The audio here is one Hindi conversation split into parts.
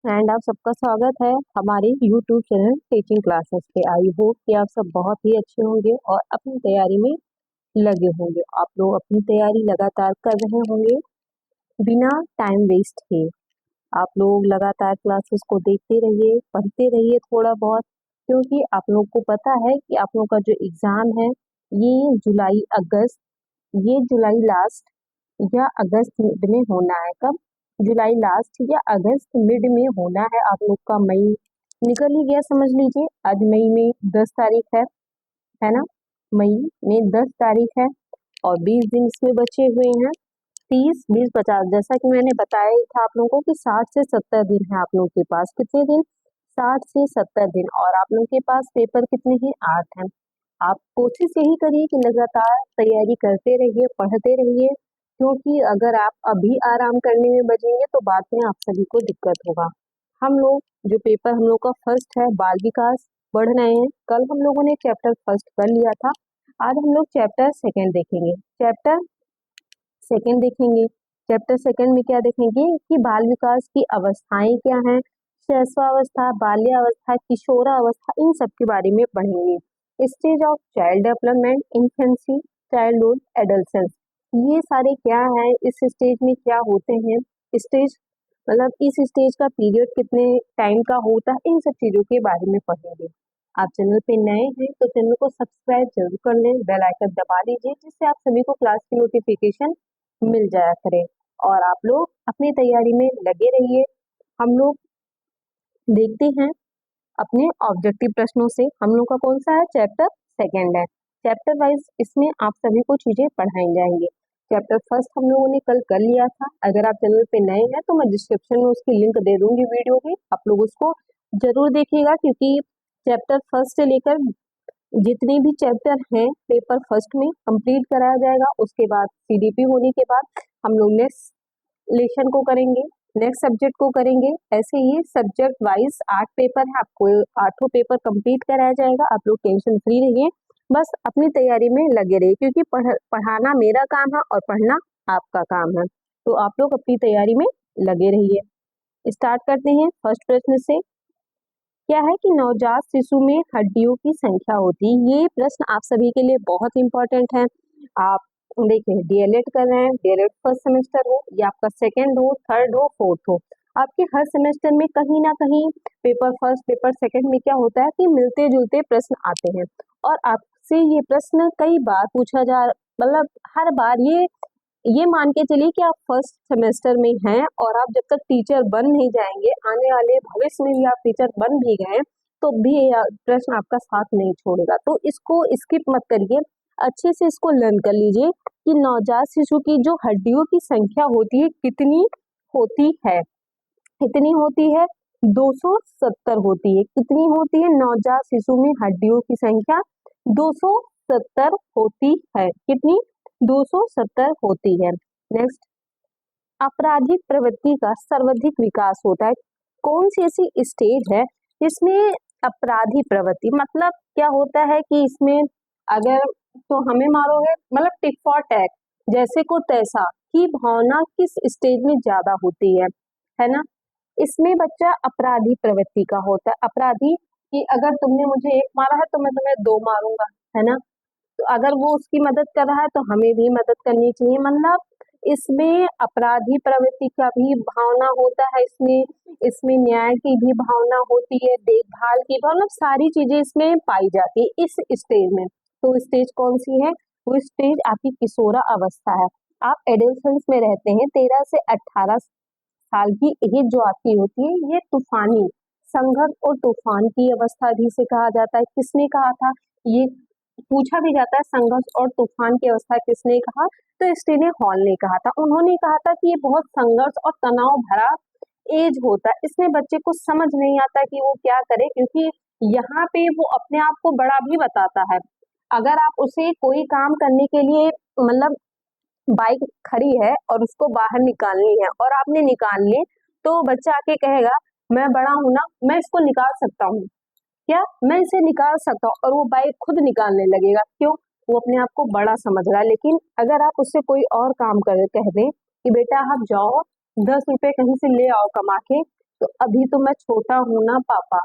एंड आप सबका स्वागत है हमारे यूट्यूब चैनल टीचिंग क्लासेस पे। आई होप कि आप सब बहुत ही अच्छे होंगे और अपनी तैयारी में लगे होंगे। आप लोग अपनी तैयारी लगातार कर रहे होंगे बिना टाइम वेस्ट किए। आप लोग लगातार क्लासेस को देखते रहिए, पढ़ते रहिए थोड़ा बहुत, क्योंकि आप लोग को पता है कि आप लोग का जो एग्ज़ाम है ये जुलाई अगस्त, ये जुलाई लास्ट या अगस्त मिड में होना है। कब? जुलाई लास्ट या अगस्त मिड में होना है। आप लोग का मई निकल ही गया समझ लीजिए। आज मई में 10 तारीख है ना? मई में 10 तारीख है और 20 दिन इसमें बचे हुए हैं। 30, 20, 50, जैसा कि मैंने बताया ही था आप लोगों को कि 60 से 70 दिन है आप लोगों के पास। कितने दिन? 60 से 70 दिन। और आप लोगों के पास पेपर कितने हैं? 8 हैं। आप कोशिश यही करिए कि लगातार तैयारी करते रहिए, पढ़ते रहिए, क्योंकि अगर आप अभी आराम करने में बजेंगे तो बाद में आप सभी को दिक्कत होगा। हम लोग जो पेपर हम लोग का फर्स्ट है बाल विकास पढ़ रहे हैं। कल हम लोगों ने चैप्टर फर्स्ट कर लिया था। आज हम लोग चैप्टर सेकेंड देखेंगे। चैप्टर सेकेंड देखेंगे। चैप्टर सेकेंड में क्या देखेंगे कि बाल विकास की अवस्थाएं क्या हैं, शैशवावस्था, बाल्यावस्था, किशोरावस्था, इन सब के बारे में पढ़ेंगे। Stage of child development, infancy, childhood, adolescence, ये सारे क्या है, इस स्टेज में क्या होते हैं, स्टेज मतलब इस स्टेज का पीरियड कितने टाइम का होता है, इन सब चीजों के बारे में पढ़ेंगे। आप चैनल पे नए हैं तो चैनल को सब्सक्राइब जरूर कर लें, बेल आइकन दबा लीजिए, जिससे आप सभी को क्लास की नोटिफिकेशन मिल जाया करे। और आप लोग अपनी तैयारी में लगे रहिए। हम लोग देखते हैं अपने ऑब्जेक्टिव प्रश्नों से। हम लोग का कौन सा है? चैप्टर सेकेंड है। चैप्टर वाइज इसमें आप सभी को चीजें पढ़ाई जाएंगी। चैप्टर फर्स्ट हम लोगों ने कल कर लिया था। अगर आप चैनल पे नए हैं तो मैं डिस्क्रिप्शन में उसकी लिंक दे दूंगी वीडियो की, आप लोग उसको जरूर देखिएगा, क्योंकि चैप्टर फर्स्ट से लेकर जितने भी चैप्टर हैं पेपर फर्स्ट में कंप्लीट कराया जाएगा। उसके बाद सीडीपी होने के बाद हम लोग नेक्स्ट लेसन को करेंगे, नेक्स्ट सब्जेक्ट को करेंगे। ऐसे ही सब्जेक्ट वाइज 8 पेपर है, आपको 8 पेपर कंप्लीट कराया जाएगा। आप लोग टेंशन फ्री रहिए, बस अपनी तैयारी में लगे रहिए, क्योंकि पढ़ाना मेरा काम है और पढ़ना आपका काम है। तो आप लोग अपनी तैयारी में लगे रहिए। स्टार्ट करते हैं फर्स्ट प्रश्न से। क्या है कि नवजात शिशु में हड्डियों की संख्या होती है। ये प्रश्न आप सभी के लिए बहुत इंपॉर्टेंट है। आप देखिए डीएलएड कर रहे हैं, डीएलएड फर्स्ट सेमेस्टर हो या आपका सेकंड हो, थर्ड हो, फोर्थ हो, आपके हर सेमेस्टर में कहीं ना कहीं पेपर फर्स्ट पेपर सेकंड में क्या होता है कि मिलते जुलते प्रश्न आते हैं। और आपसे ये प्रश्न कई बार पूछा जा, मतलब हर बार ये मान के चलिए कि आप फर्स्ट सेमेस्टर में हैं और आप जब तक टीचर बन नहीं जाएंगे, आने वाले भविष्य में भी आप टीचर बन भी गए तो भी ये प्रश्न आपका साथ नहीं छोड़ेगा। तो इसको स्किप मत करिए, अच्छे से इसको लर्न कर लीजिए कि नवजात शिशु की जो हड्डियों की संख्या होती है कितनी होती है। कितनी होती है? 270 होती है। कितनी होती है? नवजात शिशु में हड्डियों की संख्या 270 होती है। कितनी? 270 होती है। नेक्स्ट, आपराधिक प्रवृत्ति का सर्वाधिक विकास होता है। कौन सी ऐसी स्टेज है इसमें अपराधी प्रवृत्ति, मतलब क्या होता है कि इसमें अगर तो हमें मारोगे, मतलब टिक फॉर टैग, जैसे को तैसा की भावना किस स्टेज में ज्यादा होती है ना? इसमें बच्चा अपराधी प्रवृत्ति का होता है। अपराधी कि अगर तुमने मुझे एक मारा है तो मैं तुम्हें दो मारूंगा, है ना? तो अगर वो उसकी मदद कर रहा है तो हमें भी मदद करनी चाहिए। मतलब इसमें अपराधी प्रवृत्ति का भी भावना होता है, इसमें इसमें न्याय की भी भावना होती है, देखभाल की भावना, मतलब सारी चीजें इसमें पाई जाती है इस स्टेज में। तो स्टेज कौन सी है? वो स्टेज आपकी किशोरा अवस्था है। आप एडोलसेंस में रहते हैं। 13 से 18 साल की एज जो आपकी होती है, ये तूफानी संघर्ष और तूफान की अवस्था भी से कहा जाता है। किसने कहा था ये? पूछा भी जाता है संघर्ष और तूफान की अवस्था किसने कहा? तो स्टीने हॉल ने कहा था। उन्होंने कहा था कि ये बहुत संघर्ष और तनाव भरा एज होता है, इसमें बच्चे को समझ नहीं आता कि वो क्या करे, क्योंकि यहाँ पे वो अपने आप को बड़ा भी बताता है। अगर आप उसे कोई काम करने के लिए, मतलब बाइक खड़ी है और उसको बाहर निकालनी है और आपने निकाल ली, तो बच्चा आके कहेगा मैं बड़ा हूं ना, मैं इसको निकाल सकता हूँ, क्या मैं इसे निकाल सकता हूँ, और वो बाइक खुद निकालने लगेगा। क्यों? वो अपने आप को बड़ा समझ रहा है। लेकिन अगर आप उससे कोई और काम कर कह दें कि बेटा आप जाओ 10 रुपए कहीं से ले आओ कमा के, तो अभी तो मैं छोटा हूँ ना पापा,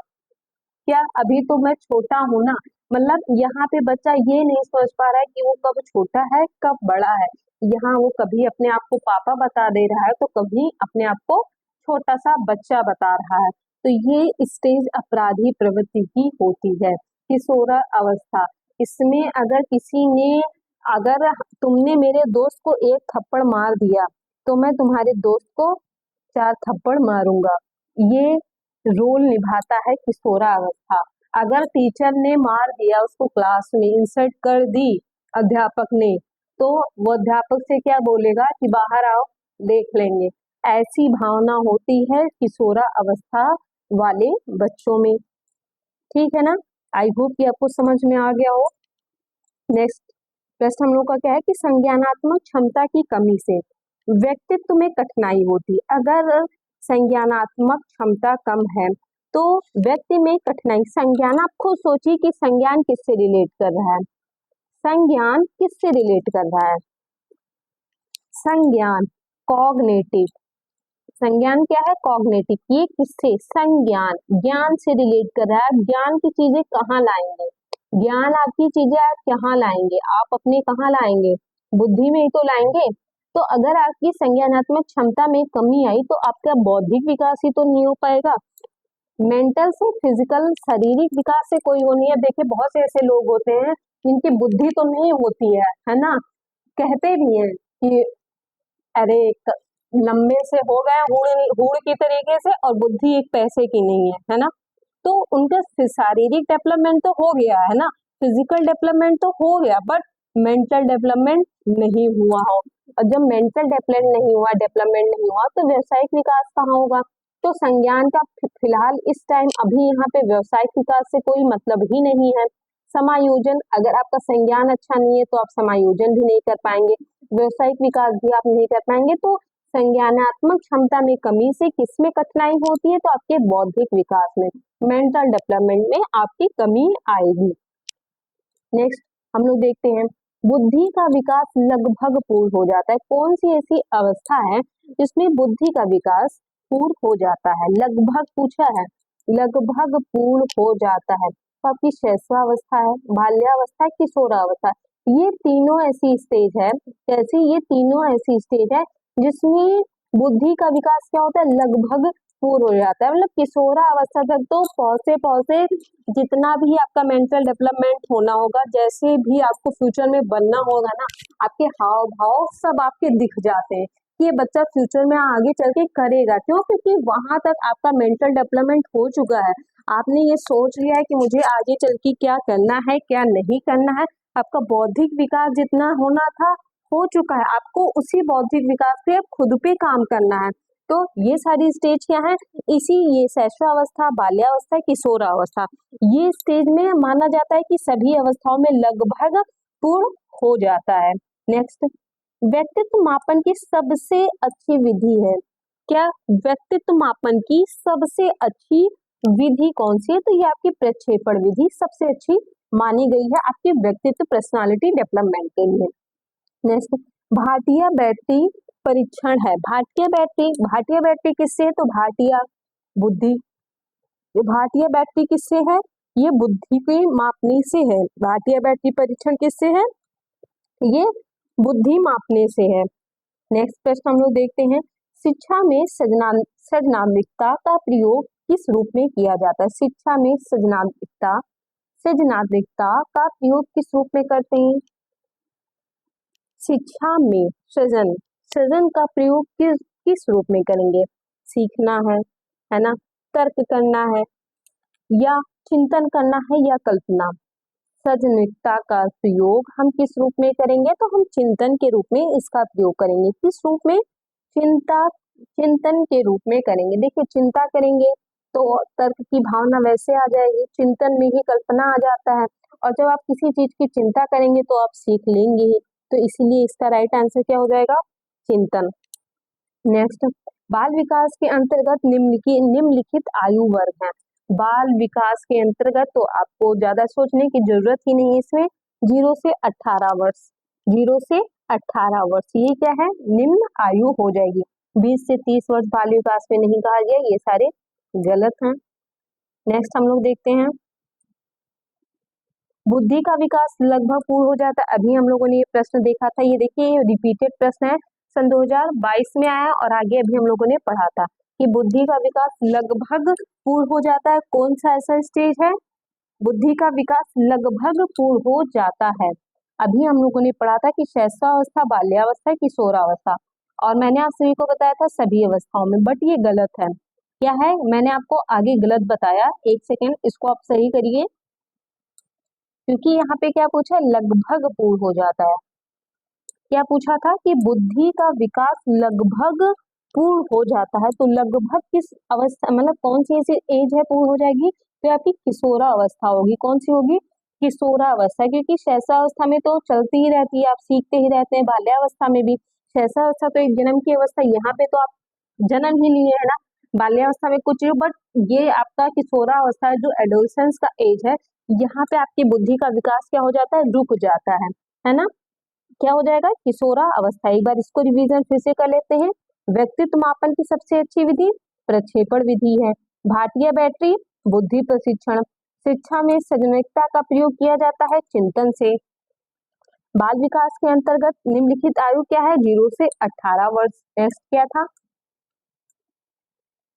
क्या अभी तो मैं छोटा हूँ ना, मतलब यहाँ पे बच्चा ये नहीं सोच पा रहा है कि वो कब छोटा है कब बड़ा है। यहाँ वो कभी अपने आप को पापा बता दे रहा है तो कभी अपने आप को छोटा सा बच्चा बता रहा है। तो ये स्टेज अपराधी प्रवृत्ति की होती है, किशोरा अवस्था। इसमें अगर किसी ने, अगर तुमने मेरे दोस्त को एक थप्पड़ मार दिया तो मैं तुम्हारे दोस्त को 4 थप्पड़ मारूंगा। ये रोल निभाता है किशोरा अवस्था। अगर टीचर ने मार दिया उसको, क्लास में इंसल्ट कर दी अध्यापक ने, तो वो अध्यापक से क्या बोलेगा कि बाहर आओ देख लेंगे। ऐसी भावना होती है किशोरा अवस्था वाले बच्चों में। ठीक है ना, आई होप कि आपको समझ में आ गया हो। नेक्स्ट प्रश्न हम लोग का क्या है कि संज्ञानात्मक क्षमता की कमी से व्यक्तित्व में कठिनाई होती है। अगर संज्ञानात्मक क्षमता कम है तो व्यक्ति में कठिनाई, संज्ञान, आप खुद सोचिए कि संज्ञान किससे रिलेट कर रहा है, संज्ञान किससे रिलेट कर रहा है, संज्ञान कॉग्निटिव, संज्ञान क्या है, कॉग्निटिव, ये किससे, संज्ञान ज्ञान से रिलेट कर रहा है। ज्ञान की चीजें कहाँ लाएंगे, ज्ञान आपकी चीजें आप कहाँ लाएंगे, आप अपने कहाँ लाएंगे, बुद्धि में ही तो लाएंगे। तो अगर आपकी संज्ञानात्मक क्षमता में कमी आई तो आपका बौद्धिक विकास ही तो नहीं हो पाएगा। मेंटल से फिजिकल, शारीरिक विकास से कोई वो नहीं है। देखिए बहुत से ऐसे लोग होते हैं जिनकी बुद्धि तो नहीं होती है ना, कहते भी हैं कि अरे लंबे से हो गए हूड़ की तरीके से और बुद्धि एक पैसे की नहीं है ना। तो उनका शारीरिक डेवलपमेंट तो हो गया है ना, फिजिकल डेवलपमेंट तो हो गया, बट मेंटल डेवलपमेंट नहीं हुआ हो। और जब मेंटल डेवलपमेंट नहीं हुआ तो व्यावसायिक विकास कहाँ होगा। तो संज्ञान का फिलहाल इस टाइम अभी यहाँ पे व्यावसायिक विकास से कोई मतलब ही नहीं है। समायोजन, अगर आपका संज्ञान अच्छा नहीं है तो आप समायोजन भी नहीं कर पाएंगे, व्यावसायिक विकास भी आप नहीं कर पाएंगे। तो संज्ञानात्मक क्षमता में कमी से किसमें कठिनाई होती है, तो आपके बौद्धिक विकास में, मेंटल डेवलपमेंट में आपकी कमी आएगी। नेक्स्ट हम लोग देखते हैं बुद्धि का विकास लगभग पूर्ण हो जाता है। कौन सी ऐसी अवस्था है जिसमें बुद्धि का विकास पूर्ण हो जाता है, लगभग पूछा है, लगभग पूर्ण हो जाता है। तो आपकी शैशवावस्था है, बाल्यावस्था है, किशोरावस्था, ये तीनों ऐसी स्टेज है, कैसी, ये तीनों ऐसी स्टेज है जिसमें बुद्धि का विकास क्या होता है, लगभग पूर्ण हो जाता है। मतलब किशोरा अवस्था तक तो पहुंचे जितना भी आपका मेंटल डेवलपमेंट होना होगा, जैसे भी आपको फ्यूचर में बनना होगा ना, आपके हाव भाव सब आपके दिख जाते हैं कि ये बच्चा फ्यूचर में आगे चल के करेगा। क्यों, क्योंकि वहां तक आपका मेंटल डेवलपमेंट हो चुका है, आपने ये सोच लिया है कि मुझे आगे चल के क्या करना है क्या नहीं करना है। आपका बौद्धिक विकास जितना होना था हो चुका है, आपको उसी बौद्धिक विकास पे अब खुद पे काम करना है। तो ये सारी स्टेज क्या है, इसी ये शैशवावस्था, बाल्यावस्था, किशोरावस्था, ये स्टेज में माना जाता है कि सभी अवस्थाओं में लगभग पूर्ण हो जाता है। नेक्स्ट, व्यक्तित्व मापन की सबसे अच्छी विधि है, क्या व्यक्तित्व मापन की सबसे अच्छी विधि कौन सी है, तो ये आपकी प्रक्षेपण विधि सबसे अच्छी मानी गई है आपके व्यक्तित्व पर्सनालिटी डेवलपमेंट के लिए। नेक्स्ट, भाटिया बैटरी परीक्षण है। भाटिया बैटरी किससे है, तो भाटिया बुद्धि, ये भाटिया बैटरी किससे है, ये बुद्धि के मापने से है। भाटिया बैटरी परीक्षण किससे है, ये बुद्धि मापने से है। नेक्स्ट प्रश्न हम लोग देखते हैं, शिक्षा में सृजनात्मकता का प्रयोग किस रूप में किया जाता है। शिक्षा में सृजनात्मकता का प्रयोग किस रूप में करते हैं, शिक्षा में सृजन का प्रयोग किस रूप में करेंगे, सीखना है ना, तर्क करना है या चिंतन करना है या कल्पना। सृजनता का प्रयोग हम किस रूप में करेंगे, तो हम चिंतन के रूप में इसका प्रयोग करेंगे। किस रूप में, चिंतन के रूप में करेंगे। देखिए चिंता करेंगे तो तर्क की भावना वैसे आ जाएगी, चिंतन में ही कल्पना आ जाता है, और जब आप किसी चीज की चिंता करेंगे तो आप सीख लेंगे ही। तो इसीलिए इसका राइट आंसर क्या हो जाएगा, चिंतन। नेक्स्ट, बाल विकास के अंतर्गत निम्नलिखित आयु वर्ग हैं। बाल विकास के अंतर्गत तो आपको ज्यादा सोचने की जरूरत ही नहीं है, इसमें 0 से 18 वर्ष, 0 से 18 वर्ष ये क्या है, निम्न आयु हो जाएगी। 20 से 30 वर्ष बाल विकास में नहीं कहा गया, ये सारे गलत है। नेक्स्ट हम लोग देखते हैं, बुद्धि का विकास लगभग पूर्ण हो जाता है। अभी हम लोगों ने ये प्रश्न देखा था, ये देखिए ये रिपीटेड प्रश्न है, सन 2022 में आया और आगे अभी हम लोगों ने पढ़ा था कि बुद्धि का विकास लगभग पूर्ण हो जाता है। कौन सा ऐसा स्टेज है, बुद्धि का विकास लगभग पूर्ण हो जाता है। अभी हम लोगों ने पढ़ा था कि शैशवावस्था, बाल्यावस्था, किशोरावस्था, और मैंने आप सभी को बताया था सभी अवस्थाओं में, बट ये गलत है। क्या है, मैंने आपको आगे गलत बताया, एक सेकेंड इसको आप सही करिए, क्योंकि यहाँ पे क्या पूछा है, लगभग पूर्ण हो जाता है। क्या पूछा था कि बुद्धि का विकास लगभग पूर्ण हो जाता है, तो लगभग किस अवस्था, मतलब कौन सी ऐसी एज है पूर्ण हो जाएगी, तो आपकी किशोरा अवस्था होगी। कौन सी होगी, किशोरा अवस्था, क्योंकि शैशवावस्था में तो चलती ही रहती है, आप सीखते ही रहते हैं, बाल्यावस्था में भी। शैशवावस्था तो एक जन्म की अवस्था, यहाँ पे तो आप जन्म ही लिए है ना, बाल्यावस्था में कुछ, बट ये आपका किशोरा अवस्था है जो एडोलसेंस का एज है, यहाँ पे आपकी बुद्धि का विकास क्या हो जाता है, रुक जाता है ना। क्या हो जाएगा, किशोरा अवस्था। एक बार इसको रिवीजन फिर से कर लेते हैं। व्यक्तित्व मापन की सबसे अच्छी विधि प्रक्षेपण विधि है। भाटिया बैटरी, बुद्धि प्रशिक्षण। शिक्षा में सृजनशीलता का प्रयोग किया जाता है चिंतन से। बाल विकास के अंतर्गत निम्नलिखित आयु क्या है, 0 से 18 वर्ष। नेक्स्ट क्या था,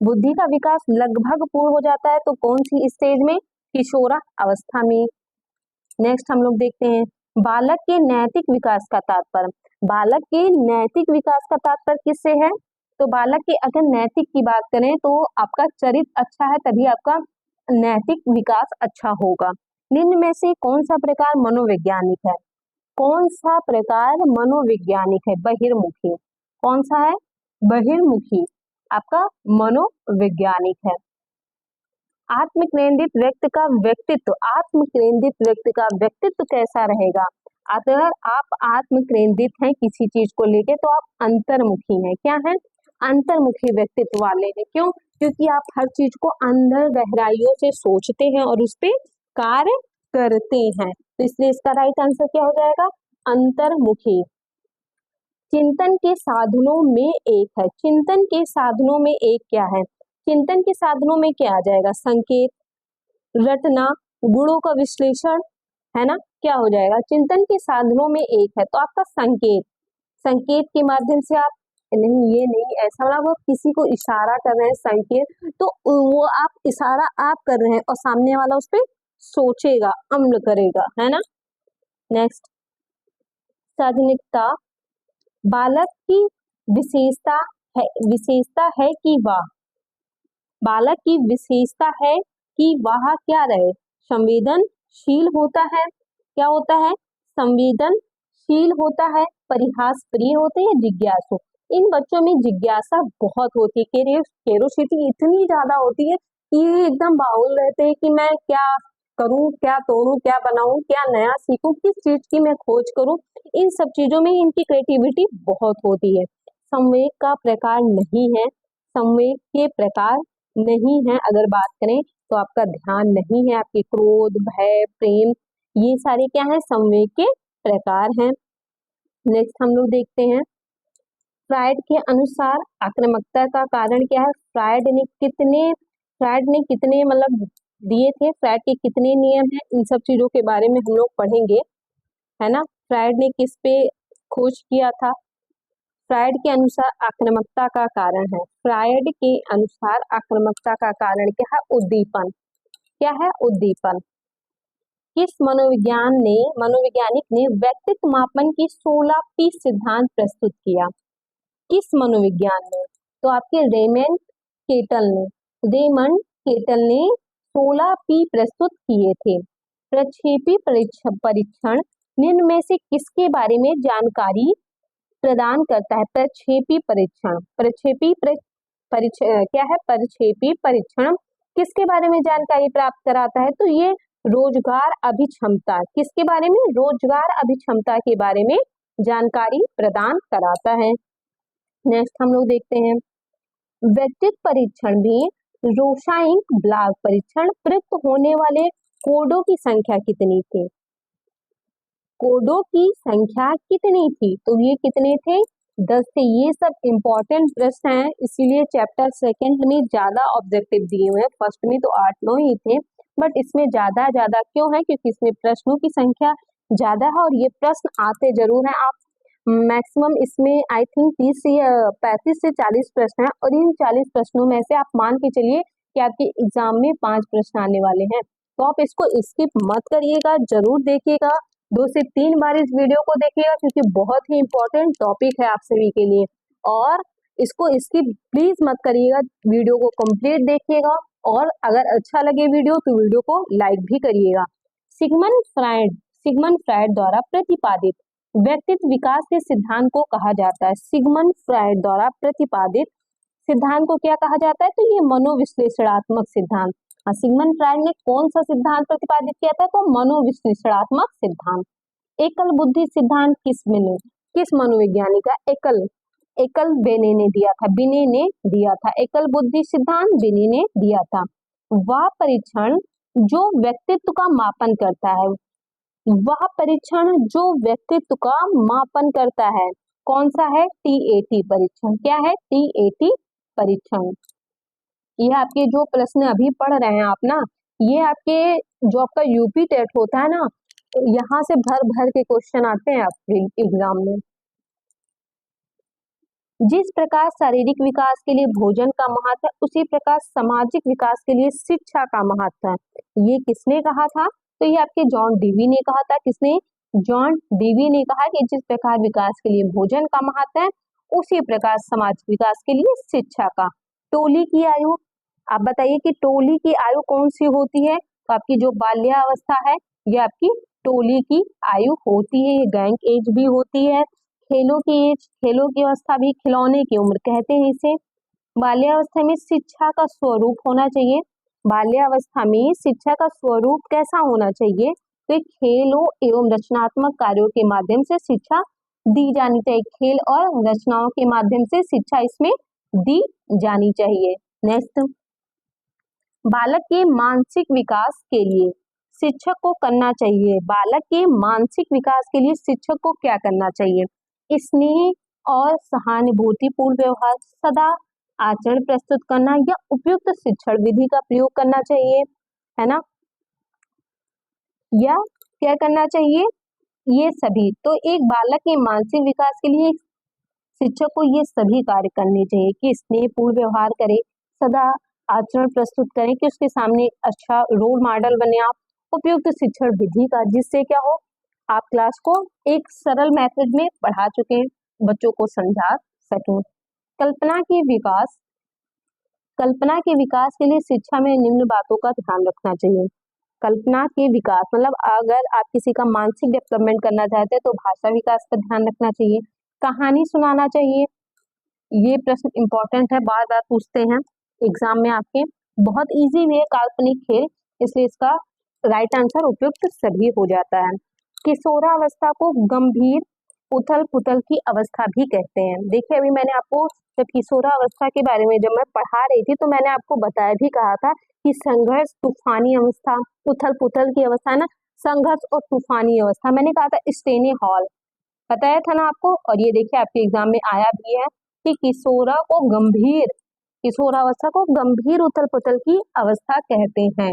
बुद्धि का विकास लगभग पूर्ण हो जाता है, तो कौन सी स्टेज में, किशोरा अवस्था में। नेक्स्ट हम लोग देखते हैं, बालक के नैतिक विकास का तात्पर्य। बालक के नैतिक विकास का तात्पर्य किससे है, तो बालक के अगर नैतिक की बात करें तो आपका चरित्र अच्छा है तभी आपका नैतिक विकास अच्छा होगा। निम्न में से कौन सा प्रकार मनोवैज्ञानिक है, कौन सा प्रकार मनोवैज्ञानिक है, बहिर्मुखी। कौन सा है, बहिर्मुखी आपका मनोवैज्ञानिक है। आत्म केंद्रित व्यक्ति का व्यक्तित्व, आत्म केंद्रित व्यक्ति का व्यक्तित्व कैसा रहेगा, अगर आप आत्म केंद्रित हैं किसी चीज को लेके तो आप अंतर्मुखी हैं। क्या है, अंतर्मुखी व्यक्तित्व वाले हैं। क्यों, क्योंकि आप हर चीज को अंदर गहराइयों से सोचते हैं और उस पे कार्य करते हैं, तो इसलिए इसका राइट आंसर क्या हो जाएगा, अंतर्मुखी। चिंतन के साधनों में एक है, चिंतन के साधनों में एक क्या है, चिंतन के साधनों में क्या आ जाएगा, संकेत, रटना, गुणों का विश्लेषण, है ना। क्या हो जाएगा, चिंतन के साधनों में एक है तो आपका संकेत, संकेत के माध्यम से आप, नहीं ये नहीं, ऐसा वाला वो किसी को इशारा कर रहे हैं संकेत, तो वो आप इशारा आप कर रहे हैं और सामने वाला उस पर सोचेगा, अम्ल करेगा, है ना। नेक्स्ट, साधनिकता, बालक की विशेषता है कि वह, बालक की विशेषता है कि वह क्या रहे, संवेदनशील होता है। क्या होता है, संवेदनशील होता है, परिहास प्रिय होते हैं, जिज्ञासु। इन बच्चों में जिज्ञासा बहुत होती है, क्यूरियोसिटी इतनी ज्यादा होती है कि ये एकदम बाउल रहते हैं कि मैं क्या करूं, क्या तोड़ूं, क्या बनाऊं, क्या नया सीखूं, किस चीज की मैं खोज करूं, इन सब चीजों में इनकी क्रिएटिविटी बहुत होती है। संवेग का प्रकार नहीं है, संवेग के प्रकार नहीं है, अगर बात करें तो आपका ध्यान नहीं है, आपके क्रोध, भय, प्रेम, ये सारे क्या है, संवेग के प्रकार हैं। नेक्स्ट हम लोग देखते हैं, फ्रायड के अनुसार आक्रामकता का कारण क्या है, फ्रायड ने कितने मतलब दिए थे, फ्रायड के कितने नियम हैं, इन सब चीजों के बारे में हम लोग पढ़ेंगे, है ना। फ्रायड ने किस पे खोज किया था, फ्रायड के अनुसार आक्रामकता का कारण है, फ्रायड के अनुसार आक्रामकता का कारण क्या है, उद्दीपन। क्या है, उद्दीपन। किस मनोवैज्ञानिक ने व्यक्तित्व मापन की 16 P सिद्धांत प्रस्तुत किया, किस मनोविज्ञान ने, तो आपके रेमंड केटल ने 16 P प्रस्तुत किए थे। प्रक्षेपी परीक्षण निम्न में से किसके बारे में जानकारी प्रदान करता है, प्रक्षेपी परीक्षण, क्या है, प्रक्षेपी परीक्षण किसके बारे में जानकारी प्राप्त कराता है, तो ये रोजगार अभिक्षमता, किसके बारे में, रोजगार अभिक्षमता के बारे में जानकारी प्रदान कराता है। नेक्स्ट हम लोग देखते हैं, व्यक्तित्व परीक्षण में रोसाइंक ब्लॉक परीक्षण प्रयुक्त होने वाले कोडों की संख्या कितनी थी, कोडों की संख्या कितनी थी, तो ये कितने थे, 10 थे। ये सब इम्पोर्टेंट प्रश्न हैं, इसीलिए चैप्टर सेकंड में ज्यादा ऑब्जेक्टिव दिए हुए हैं। फर्स्ट में तो 8-9 ही थे, बट इसमें ज्यादा क्यों है? क्योंकि इसमें प्रश्नों की संख्या ज्यादा है और ये प्रश्न आते जरूर हैं। आप मैक्सिमम इसमें आई थिंक 30 से 35 से 40 प्रश्न हैं और इन 40 प्रश्नों में से आप मान के चलिए कि आपके एग्जाम में 5 प्रश्न आने वाले हैं। तो आप इसको स्किप मत करिएगा, जरूर देखिएगा, 2 से 3 बार इस वीडियो को देखिएगा क्योंकि बहुत ही इंपॉर्टेंट टॉपिक है आप सभी के लिए। और इसको स्किप प्लीज मत करिएगा, वीडियो को कंप्लीट देखिएगा और अगर अच्छा लगे वीडियो तो वीडियो को लाइक भी करिएगा। सिगमंड फ्रायड द्वारा प्रतिपादित व्यक्तित्व विकास के सिद्धांत को कहा जाता है। सिगमंड फ्रायड द्वारा प्रतिपादित सिद्धांत को क्या कहा जाता है? तो ये मनोविश्लेषणात्मक सिद्धांत। सिगमंड फ्रायड ने कौन सा सिद्धांत प्रतिपादित किया था? तो मनोविश्लेषणात्मक सिद्धांत। एकल बुद्धि सिद्धांत किस मनोविज्ञानी का? एकल बेने ने दिया था, बिने ने दिया था। एकल बुद्धि सिद्धांत बिने ने दिया था। वह परीक्षण जो व्यक्तित्व का मापन करता है, वह परीक्षण जो व्यक्तित्व का मापन करता है कौन सा है? TAT परीक्षण। क्या है? TAT परीक्षण। ये आपके जो प्रश्न अभी पढ़ रहे हैं आप ना, ये आपके जो आपका यूपी टेट होता है ना, यहाँ से भर भर के क्वेश्चन आते हैं आपके एग्जाम में। जिस प्रकार शारीरिक विकास के लिए भोजन का महत्व है, उसी प्रकार सामाजिक विकास के लिए शिक्षा का महत्व है। ये किसने कहा था? तो ये आपके जॉन डीवी ने कहा था। किसने? जॉन डीवी ने कहा कि जिस प्रकार विकास के लिए भोजन का महत्व है, उसी प्रकार सामाजिक विकास के लिए शिक्षा का। टोली की आयु, आप बताइए कि टोली की आयु कौन सी होती है? तो आपकी जो बाल्यावस्था है, ये आपकी टोली की आयु होती है। ये गैंग एज भी होती है। खेलों की एज, खेलों की अवस्था भी खिलौने की उम्र कहते हैं इसे। बाल्यावस्था में शिक्षा का स्वरूप होना चाहिए। बाल्यावस्था में शिक्षा का स्वरूप कैसा होना चाहिए? तो खेलों एवं रचनात्मक कार्यों के माध्यम से शिक्षा दी जानी चाहिए। खेल और रचनाओं के माध्यम से शिक्षा इसमें दी जानी चाहिए। नेक्स्ट, बालक के मानसिक विकास के लिए शिक्षक को करना चाहिए। बालक के मानसिक विकास के लिए शिक्षक को क्या करना चाहिए? स्नेह और सहानुभूतिपूर्ण व्यवहार, सदा आचरण प्रस्तुत करना या उपयुक्त शिक्षण विधि का प्रयोग करना चाहिए, है ना? या क्या करना चाहिए? ये सभी। तो एक बालक के मानसिक विकास के लिए शिक्षक को ये सभी कार्य करने चाहिए कि स्नेहपूर्ण व्यवहार करे, सदा आचरण प्रस्तुत करें, कि उसके सामने अच्छा रोल मॉडल बने आप, उपयुक्त शिक्षण विधि का, जिससे क्या हो, आप क्लास को एक सरल मेथड में पढ़ा चुके हैं, बच्चों को समझा सकें। कल्पना के विकास के लिए शिक्षा में निम्न बातों का ध्यान रखना चाहिए। कल्पना के विकास मतलब अगर आप किसी का मानसिक डेवलपमेंट करना चाहते हैं तो भाषा विकास पर ध्यान रखना चाहिए। कहानी सुनाना चाहिए। ये प्रश्न इंपॉर्टेंट है, बार बार पूछते हैं एग्जाम में आपके। बहुत इजी भी है काल्पनिक खेल, इसलिए इसका राइट आंसर उपयुक्त सभी हो जाता है। किशोरावस्था को गंभीर उथल पुथल की अवस्था भी कहते हैं। देखिए अभी मैंने आपको जब किशोरावस्था के बारे में जब मैं पढ़ा रही थी तो मैंने आपको बताया भी कहा था कि संघर्ष, तूफानी अवस्था, उथल पुथल की अवस्था ना, संघर्ष और तूफानी अवस्था, मैंने कहा था स्टेनी हॉल, बताया था ना आपको। और ये देखिए आपके एग्जाम में आया भी है कि किशोरावस्था को गंभीर उथल पुथल की अवस्था कहते हैं।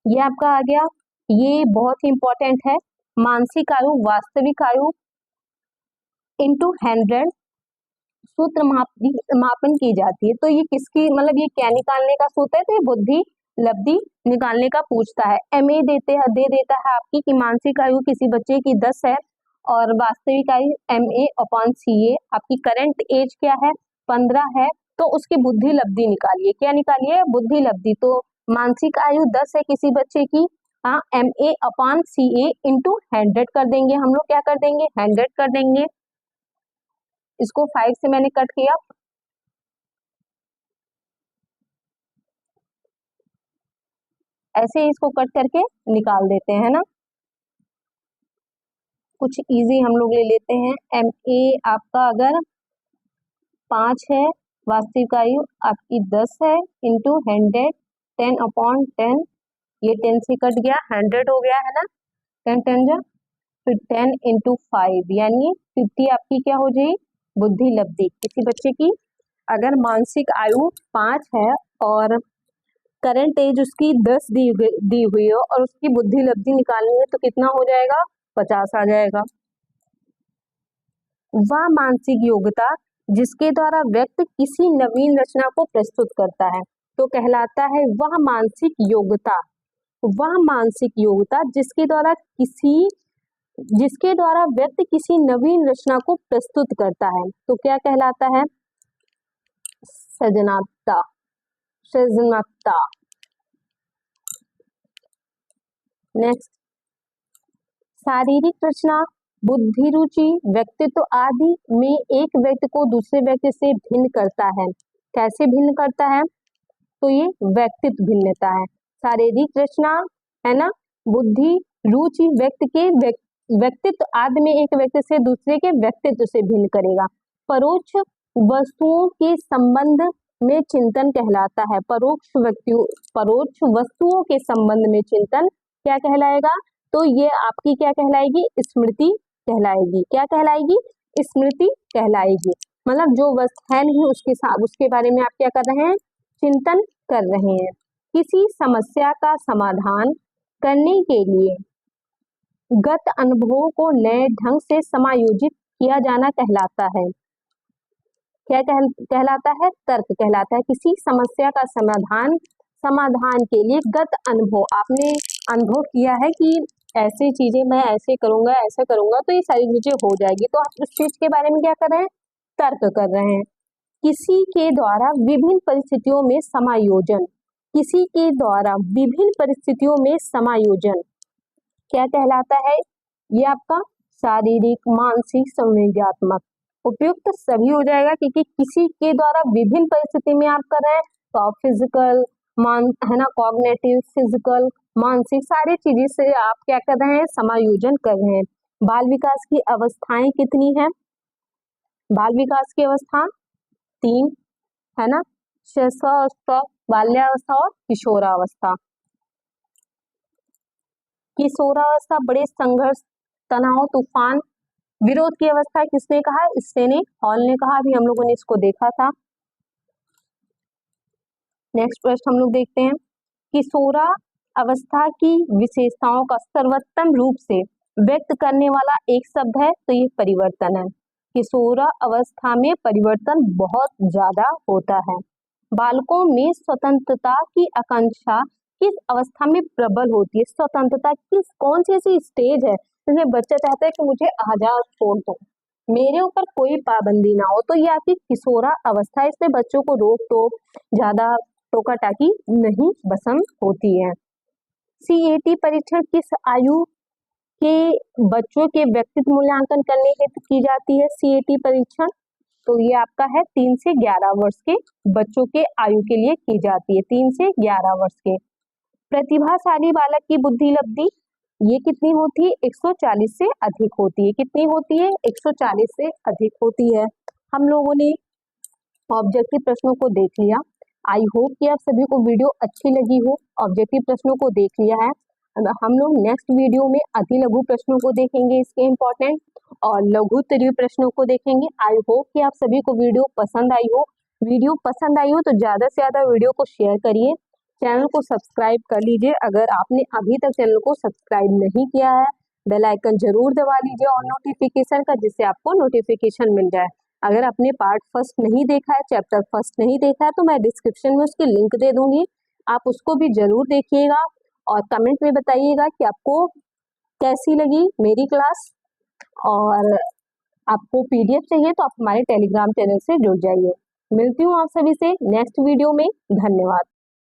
ये आपका आ गया। ये बहुत ही इंपॉर्टेंट है। मानसिक आयु वास्तविक आयु इंटू 100 सूत्र मापन की जाती है। तो ये किसकी, मतलब ये क्या निकालने का सूत्र है? तो ये बुद्धि लब्धि निकालने का पूछता है। MA दे देता है आपकी कि मानसिक आयु किसी बच्चे की 10 है और वास्तविक आयु MA/CA। आपकी करंट एज क्या है? 15 है, तो उसकी बुद्धि लब्धि निकालिए। क्या निकालिए? बुद्धि लब्धि। तो मानसिक आयु 10 है किसी बच्चे की, हाँ, MA/CA इंटू 100 कर देंगे हम लोग। क्या कर देंगे? 100 कर देंगे। इसको 5 से मैंने कट किया, ऐसे ही इसको कट करके निकाल देते हैं ना। कुछ इजी हम लोग ले लेते हैं। MA आपका अगर 5 है, वास्तविक आयु आपकी 10 है, इंटू 100, 10/10, ये 10 से कट गया, 100 हो गया है ना, 10 10 जा, फिर 10 इंटू 5 यानी 50 आपकी क्या हो जाएगी? बुद्धि लब्धि किसी बच्चे की अगर मानसिक आयु 5 है और करंट एज उसकी 10 दी हुई हो और उसकी बुद्धि लब्धि निकालनी है तो कितना हो जाएगा, 50 आ जाएगा। वह मानसिक योग्यता जिसके द्वारा व्यक्ति किसी नवीन रचना को प्रस्तुत करता है तो कहलाता है वह मानसिक योग्यता, वह मानसिक योग्यता जिसके द्वारा व्यक्ति किसी नवीन रचना को प्रस्तुत करता है तो क्या कहलाता है, सृजनात्मकता। सृजनात्मकता। नेक्स्ट, शारीरिक रचना, बुद्धि रुचि, व्यक्तित्व आदि में एक व्यक्ति को दूसरे व्यक्ति से भिन्न करता है। कैसे भिन्न करता है, तो ये व्यक्तित्व भिन्नता है। शारीरिक रचना है ना, बुद्धि रुचि व्यक्ति के व्यक्तित्व आदि में एक व्यक्ति से दूसरे के व्यक्तित्व से भिन्न करेगा। परोक्ष वस्तुओं के संबंध में चिंतन कहलाता है। परोक्ष वस्तुओं के संबंध में चिंतन क्या कहलाएगा, तो ये आपकी क्या कहलाएगी, स्मृति कहलाएगी। क्या कहलाएगी, स्मृति कहलाएगी। मतलब जो वस्तु है नहीं उसके बारे में आप क्या कर रहे हैं, चिंतन कर रहे हैं। किसी समस्या का समाधान करने के लिए गत अनुभवों को नए ढंग से समायोजित किया जाना कहलाता है। क्या कहलाता है, तर्क कहलाता है। किसी समस्या का समाधान के लिए गत अनुभव, आपने अनुभव किया है कि ऐसी चीजें मैं ऐसे करूंगा ऐसा करूंगा तो ये सारी चीजें हो जाएगी, तो आप उस चीज के बारे में क्या कर रहे हैं, तर्क कर रहे हैं। किसी के द्वारा विभिन्न परिस्थितियों में समायोजन, किसी के द्वारा विभिन्न परिस्थितियों में समायोजन क्या कहलाता है, ये आपका शारीरिक मानसिक संवेदनात्मक उपयुक्त सभी हो जाएगा, क्योंकि किसी के द्वारा विभिन्न परिस्थिति में आप कर रहे हैं तो फिजिकल है ना, कॉग्निटिव, फिजिकल, मानसिक सारी चीजें से आप क्या कर रहे हैं, समायोजन कर रहे हैं। बाल विकास की अवस्थाएं कितनी है, बाल विकास की अवस्था 3 है ना, शैशवावस्था, बाल्यावस्था और किशोरावस्था। किशोरावस्था बड़े संघर्ष, तनाव, तूफान, विरोध की अवस्था किसने कहा, स्टेने हॉल ने कहा, अभी हम लोगों ने इसको देखा था। नेक्स्ट प्रश्न हम लोग देखते हैं, किशोरा अवस्था की विशेषताओं का सर्वोत्तम रूप से व्यक्त करने वाला एक शब्द है तो ये परिवर्तन है। किशोरा अवस्था में परिवर्तन बहुत ज्यादा होता है। बालकों में स्वतंत्रता की आकांक्षा किस अवस्था में प्रबल होती है, स्वतंत्रता कौन सी ऐसी स्टेज है जिसमें बच्चा चाहता है कि मुझे आजाद छोड़ दो, मेरे ऊपर कोई पाबंदी ना हो, तो ये आपकी किशोरा अवस्था है। इसमें बच्चों को रोक टोक, ज्यादा टोका टाकी नहीं पसंद होती है। CAT परीक्षण किस आयु के बच्चों के व्यक्तित्व मूल्यांकन करने हेतु की जाती है, CAT परीक्षण, तो ये आपका है 3 से 11 वर्ष के बच्चों के आयु के लिए की जाती है, 3 से 11 वर्ष के। प्रतिभाशाली बालक की बुद्धि लब्धि ये कितनी होती है, 140 से अधिक होती है। कितनी होती है, 140 से अधिक होती है। हम लोगों ने ऑब्जेक्टिव प्रश्नों को देख लिया। आई होप कि आप सभी को वीडियो अच्छी लगी हो। ऑब्जेक्टिव प्रश्नों को देख लिया है, हम लोग नेक्स्ट वीडियो में अति लघु प्रश्नों को देखेंगे, इसके इम्पोर्टेंट, और लघुत्तरीय प्रश्नों को देखेंगे। आई होप कि आप सभी को वीडियो पसंद आई हो। वीडियो पसंद आई हो तो ज्यादा से ज्यादा वीडियो को शेयर करिए, चैनल को सब्सक्राइब कर लीजिए। अगर आपने अभी तक चैनल को सब्सक्राइब नहीं किया है, बेल आइकन जरूर दबा लीजिए और नोटिफिकेशन का, जिससे आपको नोटिफिकेशन मिल जाए। अगर आपने पार्ट फर्स्ट नहीं देखा है, चैप्टर फर्स्ट नहीं देखा है, तो मैं डिस्क्रिप्शन में उसकी लिंक दे दूंगी, आप उसको भी जरूर देखिएगा और कमेंट में बताइएगा कि आपको कैसी लगी मेरी क्लास। और आपको PDF चाहिए तो आप हमारे टेलीग्राम चैनल से जुड़ जाइए। मिलती हूँ आप सभी से नेक्स्ट वीडियो में। धन्यवाद।